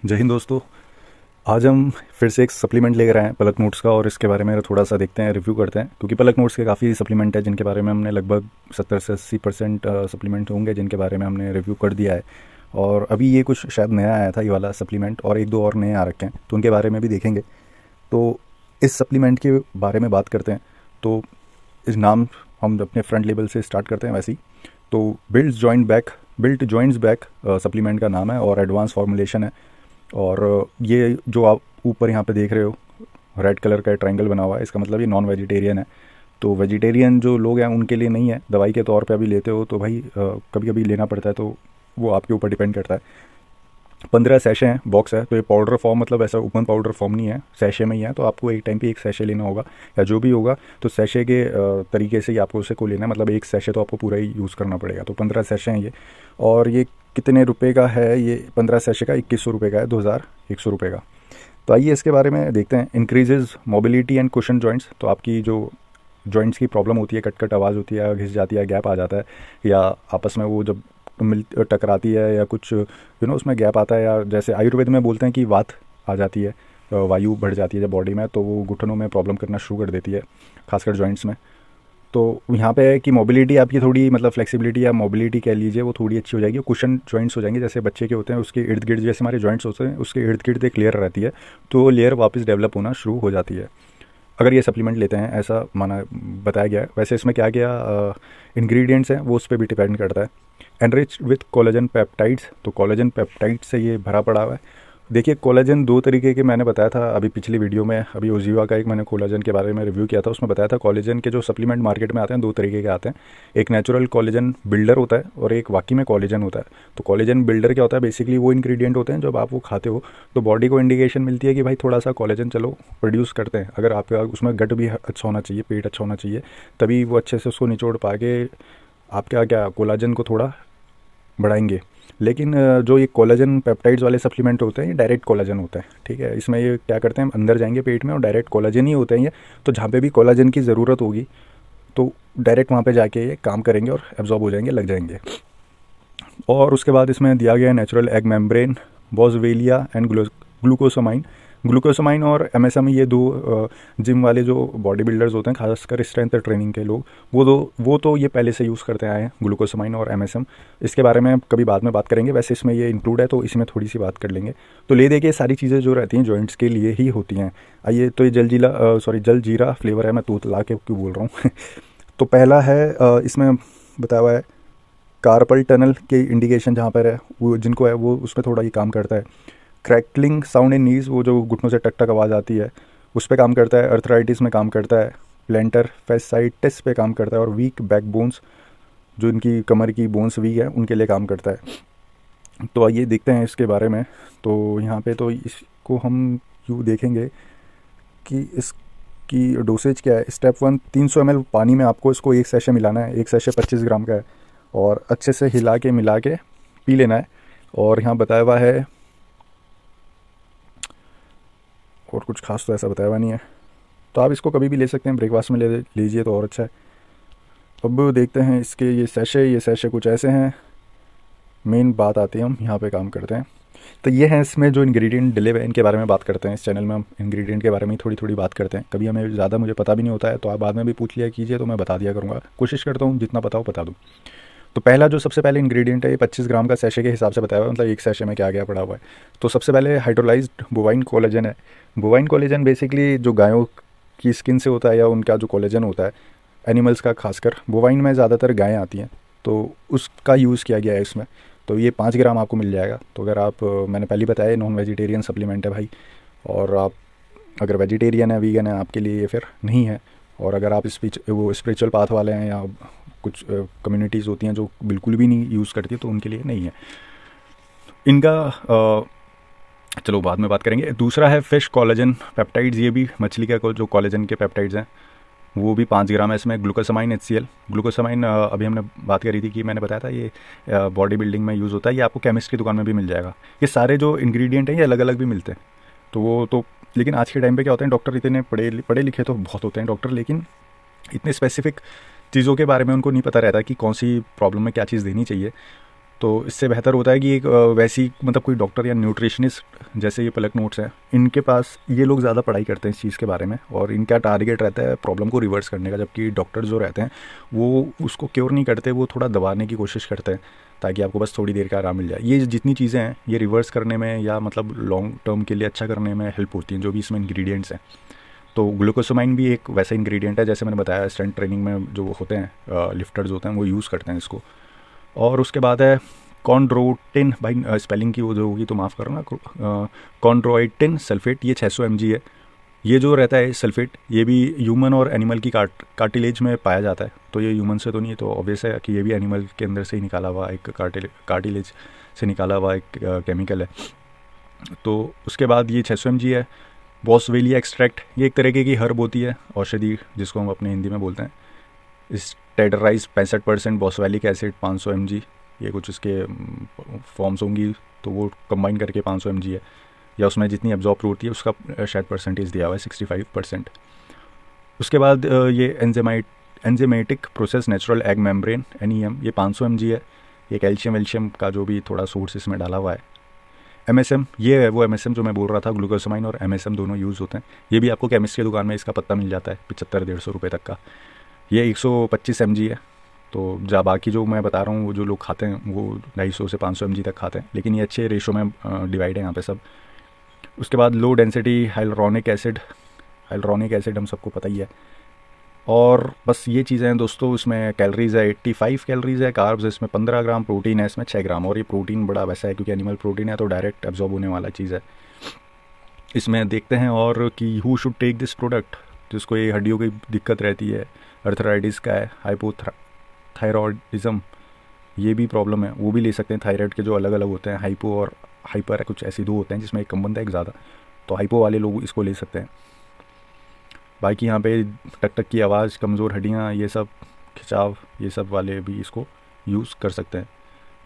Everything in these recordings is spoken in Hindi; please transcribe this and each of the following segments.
जय हिंद दोस्तों। आज हम फिर से एक सप्लीमेंट लेकर आए हैं पलक नोट्स का, और इसके बारे में थोड़ा सा देखते हैं, रिव्यू करते हैं। क्योंकि पलक नोट्स के काफ़ी सप्लीमेंट है जिनके बारे में हमने लगभग 70 से 80% सप्लीमेंट होंगे जिनके बारे में हमने रिव्यू कर दिया है। और अभी ये कुछ शायद नया आया था ये वाला सप्लीमेंट, और एक दो और नए आ रखे हैं तो उनके बारे में भी देखेंगे। तो इस सप्लीमेंट के बारे में बात करते हैं। तो इस नाम हम अपने फ्रंट लेवल से स्टार्ट करते हैं वैसे ही। तो बिल्ट जॉइंट्स बैक सप्लीमेंट का नाम है और एडवांस फॉर्मुलेशन है। और ये जो आप ऊपर यहाँ पे देख रहे हो रेड कलर का ट्रायंगल बना हुआ है, इसका मतलब ये नॉन वेजिटेरियन है। तो वेजिटेरियन जो लोग हैं उनके लिए नहीं है, दवाई के तौर पे अभी लेते हो तो भाई कभी कभी लेना पड़ता है, तो वो आपके ऊपर डिपेंड करता है। 15 सैशे हैं, बॉक्स है, तो ये पाउडर फॉर्म मतलब ऐसा ओपन पाउडर फॉर्म नहीं है, सैशे में ही है। तो आपको एक टाइम पे एक सैशे लेना होगा या जो भी होगा, तो सैशे के तरीके से ही आपको उसे को लेना है। मतलब एक सैशे तो आपको पूरा ही यूज़ करना पड़ेगा। तो 15 सैशे हैं ये। और ये कितने रुपए का है? ये 15 सैशे का 2100 रुपये का है, 2100 रुपये का। तो आइए इसके बारे में देखते हैं। Increases mobility and cushion joints. तो आपकी जो जॉइंट्स की प्रॉब्लम होती है, कट कट आवाज़ होती है, घिस जाती है, गैप आ जाता है, या आपस में वो जब मिल टकराती है या कुछ उसमें गैप आता है, या जैसे आयुर्वेद में बोलते हैं कि वात आ जाती है, वायु बढ़ जाती है जब बॉडी में, तो वो घुटनों में प्रॉब्लम करना शुरू कर देती है, खासकर जॉइंट्स में। तो यहाँ पे है कि मोबिलिटी आपकी थोड़ी, मतलब फ्लेक्सिबिलिटी या मोबिलिटी कह लीजिए, वो थोड़ी अच्छी हो जाएगी। कुशन जॉइंट्स हो जाएंगे, जैसे बच्चे के होते हैं उसके इर्द गिर्द, जैसे हमारे जॉइंट्स होते हैं उसके इर्द गिर्द एक लेयर रहती है, तो वो लेयर वापस डेवलप होना शुरू हो जाती है अगर ये सप्लीमेंट लेते हैं, ऐसा माना बताया गया है। वैसे इसमें क्या क्या इंग्रेडिएंट्स हैं वो उस पर भी डिपेंड करता है। Enrich with collagen peptides. तो कोलेजन पेप्टाइड से ये भरा पड़ा हुआ है। देखिए, कोलेजन दो तरीके के मैंने बताया था अभी पिछली वीडियो में। अभी ओजीवा का एक मैंने कोलेजन के बारे में रिव्यू किया था, उसमें बताया था कोलेजन के जो सप्लीमेंट मार्केट में आते हैं दो तरीके के आते हैं। एक नेचुरल कोलेजन बिल्डर होता है और एक वाकई में कोलेजन होता है। तो कोलेजन बिल्डर क्या होता है? बेसिकली वो इंग्रेडिएंट होते हैं जब आप वो खाते हो तो बॉडी को इंडिकेशन मिलती है कि भाई थोड़ा सा कोलेजन चलो प्रोड्यूस करते हैं। अगर आपका उसमें गट भी अच्छा होना चाहिए, पेट अच्छा होना चाहिए, तभी वो अच्छे से उसको निचोड़ पा के आपका क्या कोलाजन को थोड़ा बढ़ाएंगे। लेकिन जो ये कोलेजन पेप्टाइड्स वाले सप्लीमेंट होते हैं ये डायरेक्ट कोलेजन होता है, ठीक है। इसमें ये क्या करते हैं, अंदर जाएंगे पेट में और डायरेक्ट कोलेजन ही होते हैं ये। तो जहाँ पे भी कोलेजन की ज़रूरत होगी तो डायरेक्ट वहाँ पे जाके ये काम करेंगे और एब्जॉर्ब हो जाएंगे, लग जाएंगे। और उसके बाद इसमें दिया गया है natural egg membrane, Boswellia and glucosamine. Glucosamine और एमएसएम, ये दो जिम वाले जो बॉडी बिल्डर्स होते हैं, खासकर स्ट्रेंथ ट्रेनिंग के लोग, वो तो ये पहले से यूज़ करते आए हैं, ग्लूकोसामाइन और एमएसएम। इसके बारे में कभी बाद में बात करेंगे, वैसे इसमें ये इंक्लूड है तो इसमें थोड़ी सी बात कर लेंगे। तो ले दे के सारी चीज़ें जो रहती हैं जॉइंट्स के लिए ही होती हैं। आइए, तो ये जल जीरा फ्लेवर है, मैं तूतला के क्यों बोल रहा हूँ तो पहला है इसमें बताया हुआ है कार्पल टनल के इंडिकेशन जहाँ पर है, वो जिनको है वो उसमें थोड़ा ये काम करता है। क्रैकलिंग साउंड इन नीज, वो जो घुटनों से टक टक आवाज़ आती है उस पर काम करता है। अर्थराइटिस में काम करता है। प्लेंटर फेसाइटिस पे काम करता है। और वीक बैक बोन्स, जो इनकी कमर की बोन्स वीक है उनके लिए काम करता है। तो आइए देखते हैं इसके बारे में। तो यहाँ पे तो इसको हम यूँ देखेंगे कि इसकी डोसेज क्या है। स्टेप 1, 300 ml पानी में आपको इसको एक सैशे मिलाना है। एक सैशे 25 ग्राम का है और अच्छे से मिला के पी लेना है। और यहाँ बताया हुआ है, और कुछ खास तो ऐसा बताया हुआ नहीं है, तो आप इसको कभी भी ले सकते हैं, ब्रेकफास्ट में ले लीजिए तो और अच्छा है। अब देखते हैं इसके ये सैशे कुछ ऐसे हैं। मेन बात आती है, हम यहाँ पे काम करते हैं। तो ये है इसमें जो इंग्रेडिएंट डले हुए हैं, इनके बारे में बात करते हैं। इस चैनल में हम इंग्रेडिएंट के बारे में थोड़ी थोड़ी बात करते हैं। कभी हमें ज़्यादा मुझे पता भी नहीं होता है तो आप बाद में भी पूछ लिया कीजिए, तो मैं बता दिया करूँगा, कोशिश करता हूँ जितना पता हो बता दूँ। तो पहला जो सबसे पहले इंग्रेडिएंट है, ये 25 ग्राम का सैशे के हिसाब से बताया हुआ है, मतलब एक सैशे में क्या क्या पड़ा हुआ है। तो सबसे पहले हाइड्रोलाइज्ड बोवाइन कोलेजन है। बोवाइन कोलेजन बेसिकली जो गायों की स्किन से होता है, या उनका जो कोलेजन होता है एनिमल्स का, खासकर बोवाइन में ज़्यादातर गायें आती हैं, तो उसका यूज़ किया गया है इसमें। तो ये 5 ग्राम आपको मिल जाएगा। तो अगर आप, मैंने पहले बताया नॉन वेजिटेरियन सप्लीमेंट है भाई, और आप अगर वेजिटेरियन है, वीगन है, आपके लिए ये फिर नहीं है। और अगर आप वो स्पिरिचुअल पाथ वाले हैं, या कुछ कम्युनिटीज़ होती हैं जो बिल्कुल भी नहीं यूज़ करती, तो उनके लिए नहीं है इनका। चलो बाद में बात करेंगे। दूसरा है फिश कोलेजन पेप्टाइड्स। ये भी मछली का जो कोलेजन के पेप्टाइड्स हैं वो भी 5 ग्राम है इसमें। Glucosamine HCl। ग्लूकोसामाइन अभी हमने बात करी थी कि मैंने बताया था ये बॉडी बिल्डिंग में यूज़ होता है। ये आपको केमिस्ट की दुकान में भी मिल जाएगा। ये सारे जो इंग्रेडिएंट हैं ये अलग अलग भी मिलते हैं। तो वो तो, लेकिन आज के टाइम पे क्या होते हैं, डॉक्टर इतने पढ़े लिखे तो बहुत होते हैं डॉक्टर, लेकिन इतने स्पेसिफिक चीज़ों के बारे में उनको नहीं पता रहता कि कौन सी प्रॉब्लम में क्या चीज़ देनी चाहिए। तो इससे बेहतर होता है कि एक वैसी मतलब कोई डॉक्टर या न्यूट्रिशनिस्ट जैसे ये पलक नोट्स हैं, इनके पास ये लोग ज़्यादा पढ़ाई करते हैं इस चीज़ के बारे में, और इनका टारगेट रहता है प्रॉब्लम को रिवर्स करने का, जबकि डॉक्टर जो रहते हैं वो उसको क्योर नहीं करते, वो थोड़ा दबाने की कोशिश करते हैं ताकि आपको बस थोड़ी देर का आराम मिल जाए। ये जितनी चीज़ें हैं ये रिवर्स करने में या मतलब लॉन्ग टर्म के लिए अच्छा करने में हेल्प होती हैं, जो भी इसमें इंग्रेडिएंट्स हैं। तो ग्लूकोसामाइन भी एक वैसा इंग्रेडिएंट है, जैसे मैंने बताया स्ट्रेंथ ट्रेनिंग में जो होते हैं लिफ्टर्स होते हैं वो यूज़ करते हैं इसको। और उसके बाद है कॉन्ड्रोटिन, भाई स्पेलिंग की वो जो होगी तो माफ़ करना, कॉन्ड्रोइटिन सल्फेट, ये 600 mg है। ये जो रहता है सल्फेट, ये भी ह्यूमन और एनिमल की कार्टिलेज में पाया जाता है, तो ये ह्यूमन से तो नहीं है, तो ऑब्वियस है कि ये भी एनिमल के अंदर से ही निकाला हुआ एक कार्टिलेज से निकाला हुआ एक केमिकल है। तो उसके बाद ये 600 mg है। बॉसवेलिया एक्सट्रैक्ट, ये एक तरीके की हर्ब होती है, औषधि जिसको हम अपने हिंदी में बोलते हैं। स्टेडराइज 65%, बॉसवेलिक एसिड 500 mg, ये कुछ इसके फॉर्म्स होंगी तो वो कंबाइन करके 500 mg है, या उसमें जितनी एब्जॉर्ब होती है उसका शायद परसेंटेज दिया हुआ है 65%। उसके बाद ये enzymatic process natural egg membrane NEM, ये 500 mg है। ये कैल्शियम का जो भी थोड़ा सोर्स इसमें डाला हुआ है। MSM, ये है वो MSM जो मैं बोल रहा था, ग्लूकोसामाइन और MSM दोनों यूज़ होते हैं। ये भी आपको केमिस्ट की दुकान में इसका पत्ता मिल जाता है 75-150 रुपये तक का। ये 125 mg है। तो जहाँ बाकी जो मैं बता रहा हूँ वो जो लोग खाते हैं वो 250 से 500 mg तक खाते हैं, लेकिन ये अच्छे रेशो में डिवाइड है यहाँ पे सब। उसके बाद low density hyaluronic acid, hyaluronic acid हम सबको पता ही है। और बस ये चीज़ें हैं दोस्तों। इसमें कैलोरीज़ है 85 कैलोरीज़ है, कार्ब्स है इसमें 15 ग्राम, प्रोटीन है इसमें 6 ग्राम। और ये प्रोटीन बड़ा वैसा है क्योंकि एनिमल प्रोटीन है तो डायरेक्ट एब्जॉर्ब होने वाला चीज़ है। इसमें देखते हैं और कि who should take this product, जिसको ये हड्डियों की दिक्कत रहती है, अर्थराइटिस का है, हाइपोथायरॉयडिज्म, ये भी प्रॉब्लम है, वो भी ले सकते हैं। थायराइड के जो अलग अलग होते हैं, हाइपो और हाइपर है, कुछ ऐसी दो होते हैं जिसमें एक कम बनता है एक ज़्यादा, तो हाइपो वाले लोग इसको ले सकते हैं। बाकी यहाँ पे टक टक की आवाज़, कमज़ोर हड्डियाँ, ये सब खिंचाव, ये सब वाले भी इसको यूज़ कर सकते हैं।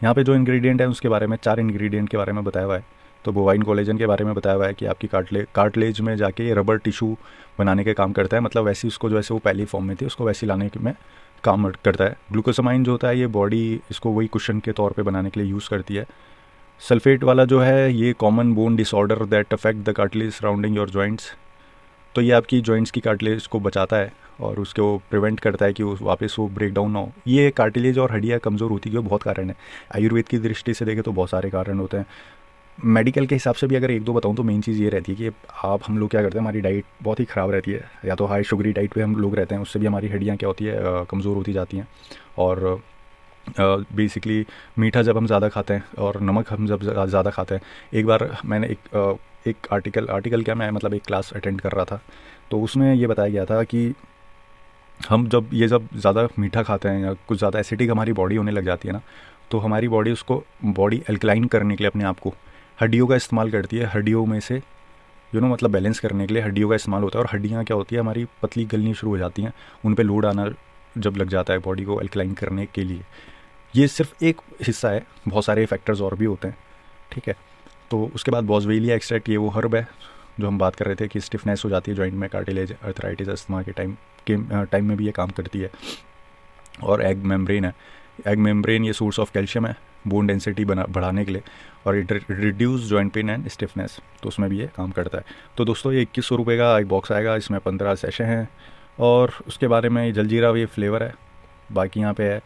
यहाँ पे जो इंग्रेडिएंट है उसके बारे में 4 इंग्रेडिएंट के बारे में बताया हुआ है। तो बोवाइन कोलेजन के बारे में बताया हुआ है कि आपकी कार्टिलेज में जाके ये रबर टिश्यू बनाने के काम करता है, मतलब वैसे उसको जो वैसे वो पहली फॉर्म में थी उसको वैसे लाने में काम करता है। ग्लूकोसामाइन जो होता है ये बॉडी इसको वही कुशन के तौर पे बनाने के लिए यूज़ करती है। सल्फेट वाला जो है ये common bone disorder that affect the cartilage surrounding your joints, तो ये आपकी जॉइंट्स की कार्टिलेज को बचाता है और उसको प्रिवेंट करता है कि वो वापस वो ब्रेक डाउन ना हो। ये कार्टिलेज और हड्डियाँ कमज़ोर होती है, बहुत कारण है। आयुर्वेद की दृष्टि से देखें तो बहुत सारे कारण होते हैं। मेडिकल के हिसाब से भी अगर एक दो बताऊं तो मेन चीज़ ये रहती है कि हम लोग क्या करते हैं, हमारी डाइट बहुत ही ख़राब रहती है, या तो हाई शुगरी डाइट पे हम लोग रहते हैं, उससे भी हमारी हड्डियाँ क्या होती है कमज़ोर होती जाती हैं। और बेसिकली मीठा जब हम ज़्यादा खाते हैं और नमक हम जब ज़्यादा खाते हैं, एक बार मैंने एक आर्टिकल क्या, मैं मतलब एक क्लास अटेंड कर रहा था तो उसमें ये बताया गया था कि हम जब ज़्यादा मीठा खाते हैं या कुछ ज़्यादा एसिडिक हमारी बॉडी होने लग जाती है ना, तो हमारी बॉडी अल्कलाइन करने के लिए अपने आप को हड्डियों का इस्तेमाल करती है। हड्डियों में से मतलब बैलेंस करने के लिए हड्डियों का इस्तेमाल होता है। और हड्डियाँ क्या होती है, हमारी पतली गलनी शुरू हो जाती हैं, उन पे लोड आना जब लग जाता है बॉडी को अल्कलाइन करने के लिए। ये सिर्फ एक हिस्सा है, बहुत सारे फैक्टर्स और भी होते हैं, ठीक है। तो उसके बाद बॉसवेलिया एक्सट्रैक्ट, ये वो हर्ब है जो हम बात कर रहे थे कि स्टिफनेस हो जाती है जॉइंट में, कार्टिलेज, अर्थराइटिस, अस्थमा के टाइम में भी ये काम करती है। और एग मेम्ब्रेन है, एग मेम्ब्रेन ये सोर्स ऑफ कैल्शियम है बोन डेंसिटी बढ़ाने के लिए, और it reduce joint pain and stiffness, तो उसमें भी ये काम करता है। तो दोस्तों ये 2100 रुपये का एक बॉक्स आएगा, इसमें 15 सेशन हैं। और उसके बारे में जलजीरा ये फ्लेवर है, बाकी यहाँ पे है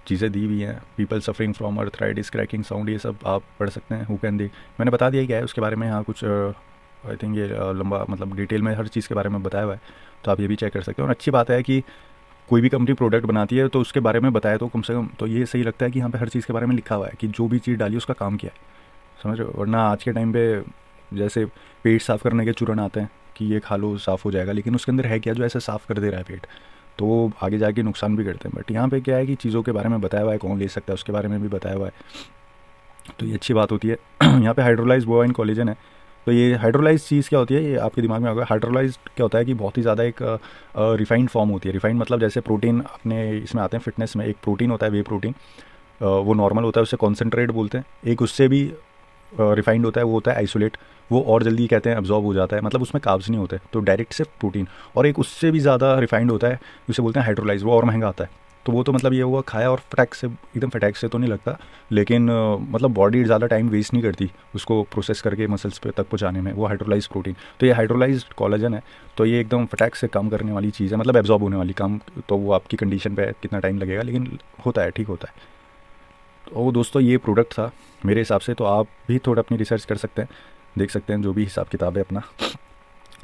चीज़ें दी हुई हैं, people suffering from arthritis, cracking sound, ये सब आप पढ़ सकते हैं। हु कैन दी, मैंने बता दिया क्या है उसके बारे में, यहाँ कुछ आई थिंक ये लंबा मतलब डिटेल में हर चीज़ के बारे में बताया हुआ है, तो आप ये भी चेक कर सकते हैं। और अच्छी बात है कि कोई भी कंपनी प्रोडक्ट बनाती है तो उसके बारे में बताया तो कम से कम, तो ये सही लगता है कि यहाँ पे हर चीज़ के बारे में लिखा हुआ है कि जो भी चीज़ डाली उसका काम क्या है, समझ रहे हो। वरना आज के टाइम पे जैसे पेट साफ़ करने के चूर्ण आते हैं कि ये खा लो साफ़ हो जाएगा, लेकिन उसके अंदर है क्या जो ऐसे साफ़ कर दे रहा है पेट, तो वो आगे जाके नुकसान भी करते हैं। बट यहाँ पे क्या है कि चीज़ों के बारे में बताया हुआ है, कौन ले सकता है उसके बारे में भी बताया हुआ है, तो ये अच्छी बात होती है। यहाँ पे हाइड्रोलाइज बोवाइन कोलेजन है, तो ये हाइड्रोलाइज चीज़ क्या होती है, ये आपके दिमाग में होगा। हाइड्रोलाइज क्या होता है कि बहुत ही ज़्यादा एक रिफाइंड फॉर्म होती है। रिफाइंड मतलब जैसे प्रोटीन अपने इसमें आते हैं फिटनेस में, एक प्रोटीन होता है वे प्रोटीन, वो नॉर्मल होता है, उसे कॉन्सेंट्रेट बोलते हैं। एक उससे भी रिफाइंड होता है, वो होता है आइसोलेट, वो और जल्दी कहते हैं अब्जॉर्ब हो जाता है, मतलब उसमें कार्ब्स नहीं होते, तो डायरेक्ट सिर्फ प्रोटीन। और एक उससे भी ज़्यादा रिफाइंड होता है, उसे बोलते हैं हाइड्रोलाइज, वो और महंगा आता है। तो वो तो मतलब ये हुआ खाया और फटाक से एकदम फटाक से तो नहीं लगता, लेकिन मतलब बॉडी ज़्यादा टाइम वेस्ट नहीं करती उसको प्रोसेस करके मसल्स पे तक पहुँचाने में, वो हाइड्रोलाइज प्रोटीन। तो ये हाइड्रोलाइज कोलेजन है, तो ये एकदम फटाक से काम करने वाली चीज़ है, मतलब एब्जॉर्ब होने वाली काम। तो वो आपकी कंडीशन पे कितना टाइम लगेगा, लेकिन होता है, ठीक होता है। तो दोस्तों ये प्रोडक्ट था मेरे हिसाब से, तो आप भी थोड़ा अपनी रिसर्च कर सकते हैं, देख सकते हैं जो भी हिसाब किताब है अपना।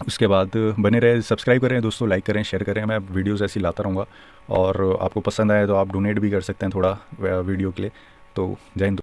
उसके बाद बने रहे, सब्सक्राइब करें दोस्तों, लाइक करें, शेयर करें, मैं वीडियोस ऐसी लाता रहूँगा। और आपको पसंद आए तो आप डोनेट भी कर सकते हैं थोड़ा वीडियो के लिए। तो जय हिंद।